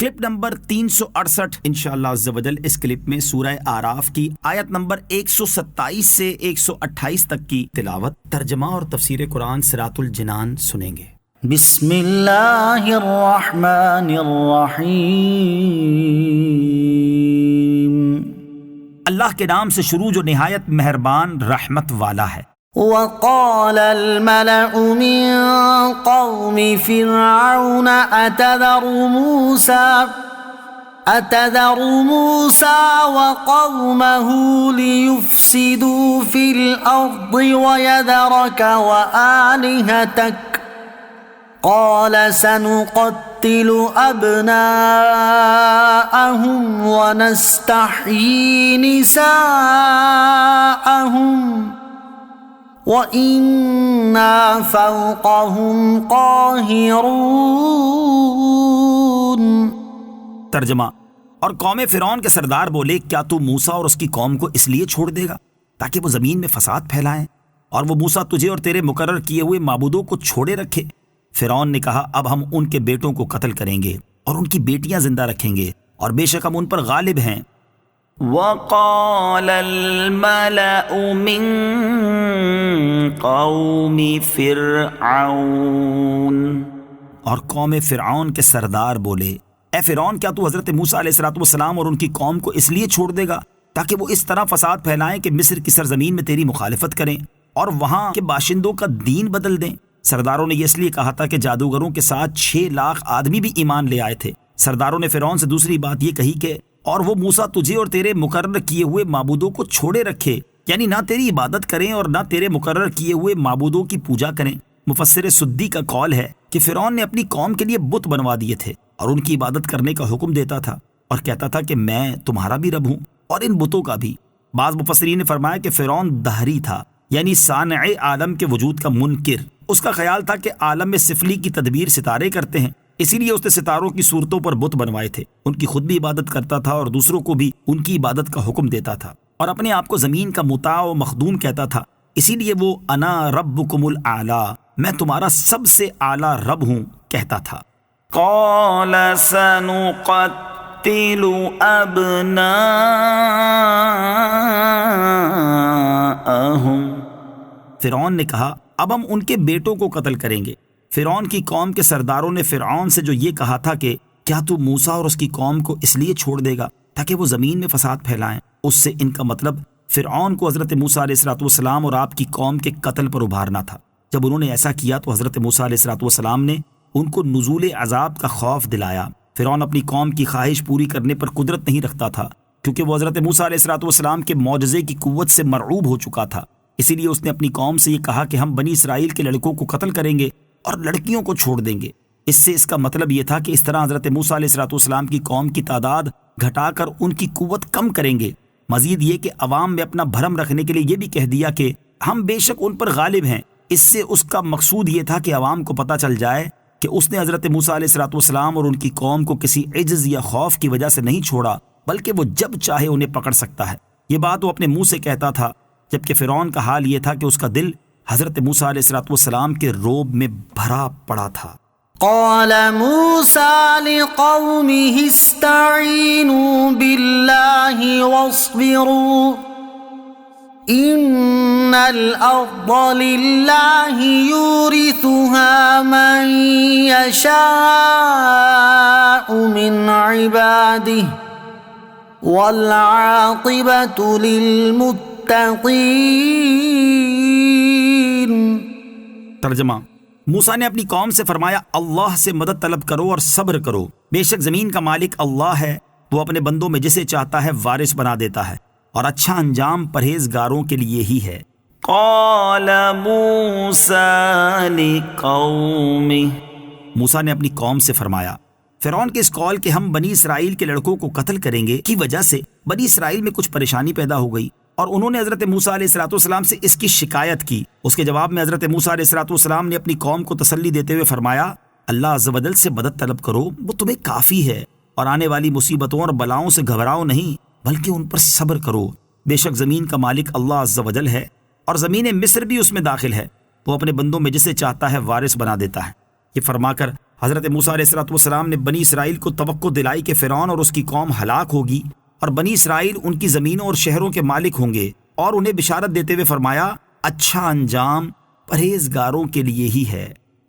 Clip number 368 انشاءاللہ عز و جل۔ اس کلپ میں سورہ اعراف کی آیت نمبر 127 سے 128 تک کی تلاوت، ترجمہ اور تفسیر قرآن صراط الجنان سنیں گے۔ بسم اللہ الرحمن الرحیم۔ اللہ کے نام سے شروع جو نہایت مہربان رحمت والا ہے۔ وقال الملأ من قوم فرعون أتذر موسى وقومه ليفسدوا في الأرض ويذرك وآلهتك قال سنقتل أبناءهم ونستحيي نساءهم وَإِنَّا فَوْقَهُمْ قَاهِرُونَ۔ ترجمہ: اور قوم فرعون کے سردار بولے، کیا تو موسیٰ اور اس کی قوم کو اس لیے چھوڑ دے گا تاکہ وہ زمین میں فساد پھیلائیں، اور وہ موسیٰ تجھے اور تیرے مقرر کیے ہوئے معبودوں کو چھوڑے رکھے؟ فرعون نے کہا، اب ہم ان کے بیٹوں کو قتل کریں گے اور ان کی بیٹیاں زندہ رکھیں گے، اور بے شک ہم ان پر غالب ہیں۔ وقال الملأ من قوم فرعون، اور قوم فرعون کے سردار بولے، اے فرعون، کیا تو حضرت موسیٰ علیہ السلام اور ان کی قوم کو اس لیے چھوڑ دے گا تاکہ وہ اس طرح فساد پھیلائیں کہ مصر کی سرزمین میں تیری مخالفت کریں اور وہاں کے باشندوں کا دین بدل دیں؟ سرداروں نے یہ اس لیے کہا تھا کہ جادوگروں کے ساتھ 6 لاکھ آدمی بھی ایمان لے آئے تھے۔ سرداروں نے فرعون سے دوسری بات یہ کہی کہ اور وہ موسیٰ تجھے اور تیرے مقرر کیے ہوئے معبودوں کو چھوڑے رکھے، یعنی نہ تیری عبادت کریں اور نہ تیرے مقرر کیے ہوئے معبودوں کی پوجا کریں۔ مفسر سدی کا قول ہے کہ فرعون نے اپنی قوم کے لیے بت بنوا دیے تھے اور ان کی عبادت کرنے کا حکم دیتا تھا اور کہتا تھا کہ میں تمہارا بھی رب ہوں اور ان بتوں کا بھی۔ بعض مفسرین نے فرمایا کہ فرعون دہری تھا، یعنی صانع عالم کے وجود کا منکر۔ اس کا خیال تھا کہ عالم میں سفلی کی تدبیر ستارے کرتے ہیں، اسی لیے اس نے ستاروں کی صورتوں پر بت بنوائے تھے، ان کی خود بھی عبادت کرتا تھا اور دوسروں کو بھی ان کی عبادت کا حکم دیتا تھا، اور اپنے آپ کو زمین کا مطاع و مخدوم کہتا تھا۔ اسی لیے وہ انا ربکم الاعلی، میں تمہارا سب سے اعلیٰ رب ہوں کہتا تھا۔ قال سنقتل ابناءهم، فرعون نے کہا، اب ہم ان کے بیٹوں کو قتل کریں گے۔ فرعون کی قوم کے سرداروں نے فرعون سے جو یہ کہا تھا کہ کیا تو موسیٰ اور اس کی قوم کو اس لیے چھوڑ دے گا تاکہ وہ زمین میں فساد پھیلائیں، اس سے ان کا مطلب فرعون کو حضرت موسیٰ علیہ السلام اور آپ کی قوم کے قتل پر ابھارنا تھا۔ جب انہوں نے ایسا کیا تو حضرت موسیٰ علیہ السلام نے ان کو نزول عذاب کا خوف دلایا۔ فرعون اپنی قوم کی خواہش پوری کرنے پر قدرت نہیں رکھتا تھا، کیونکہ وہ حضرت موسیٰ علیہ السلام کے معجزے کی قوت سے مرعوب ہو چکا تھا۔ اسی لیے اس نے اپنی قوم سے یہ کہا کہ ہم بنی اسرائیل کے لڑکوں کو قتل کریں گے اور لڑکیوں کو چھوڑ دیں گے۔ اس سے اس کا مطلب یہ تھا کہ اس طرح حضرت موسیٰ علیہ السلام کی قوم کی تعداد گھٹا کر ان کی قوت کم کریں گے۔ مزید یہ کہ عوام میں اپنا بھرم رکھنے کے لیے یہ بھی کہہ دیا کہ ہم بے شک ان پر غالب ہیں۔ اس سے اس کا مقصود یہ تھا کہ عوام کو پتہ چل جائے کہ اس نے حضرت موسیٰ علیہ السلام اور ان کی قوم کو کسی عجز یا خوف کی وجہ سے نہیں چھوڑا، بلکہ وہ جب چاہے انہیں پکڑ سکتا ہے۔ یہ بات وہ اپنے منہ سے کہتا تھا، جبکہ فرعون کا حال یہ تھا کہ اس کا دل حضرت موسیٰ علیہ السلام کے روب میں بھرا پڑا تھا۔ قال موسى لقومه استعينوا بالله واصبروا إن الأرض لله يورثها من يشاء من عباده والعاقبة للمتقين۔ ترجمہ: موسیٰ نے اپنی قوم سے فرمایا، اللہ سے مدد طلب کرو اور صبر کرو، بے شک زمین کا مالک اللہ ہے، وہ اپنے بندوں میں جسے چاہتا ہے وارث بنا دیتا ہے، اور اچھا انجام پرہیزگاروں کے لیے ہی ہے۔ قال موسیٰ لقومه، موسیٰ نے اپنی قوم سے فرمایا۔ فرعون کے اس قول کہ ہم بنی اسرائیل کے لڑکوں کو قتل کریں گے کی وجہ سے بنی اسرائیل میں کچھ پریشانی پیدا ہو گئی، اور انہوں نے حضرت موسیٰ علیہ السلام سے اس کی شکایت کی۔ اس کے جواب میں حضرت موسیٰ علیہ السلام نے اپنی قوم کو تسلی دیتے ہوئے فرمایا، اللہ عز و جل سے مدد طلب کرو، وہ تمہیں کافی ہے، اور آنے والی مصیبتوں اور بلاؤں سے گھبراؤ نہیں، بلکہ ان پر صبر کرو۔ بے شک زمین کا مالک اللہ عز و جل ہے، اور زمین مصر بھی اس میں داخل ہے، وہ اپنے بندوں میں جسے چاہتا ہے وارث بنا دیتا ہے۔ یہ فرما کر حضرت موسیٰ علیہ السلام نے بنی اسرائیل کو توقع دلائی کہ فرعون اور اس کی قوم ہلاک ہوگی اور بنی اسرائیل ان کی زمینوں اور شہروں کے مالک ہوں گے، اور انہیں بشارت دیتے ہوئے فرمایا اچھا انجام پرہیزگاروں کے لیے ہی ہے۔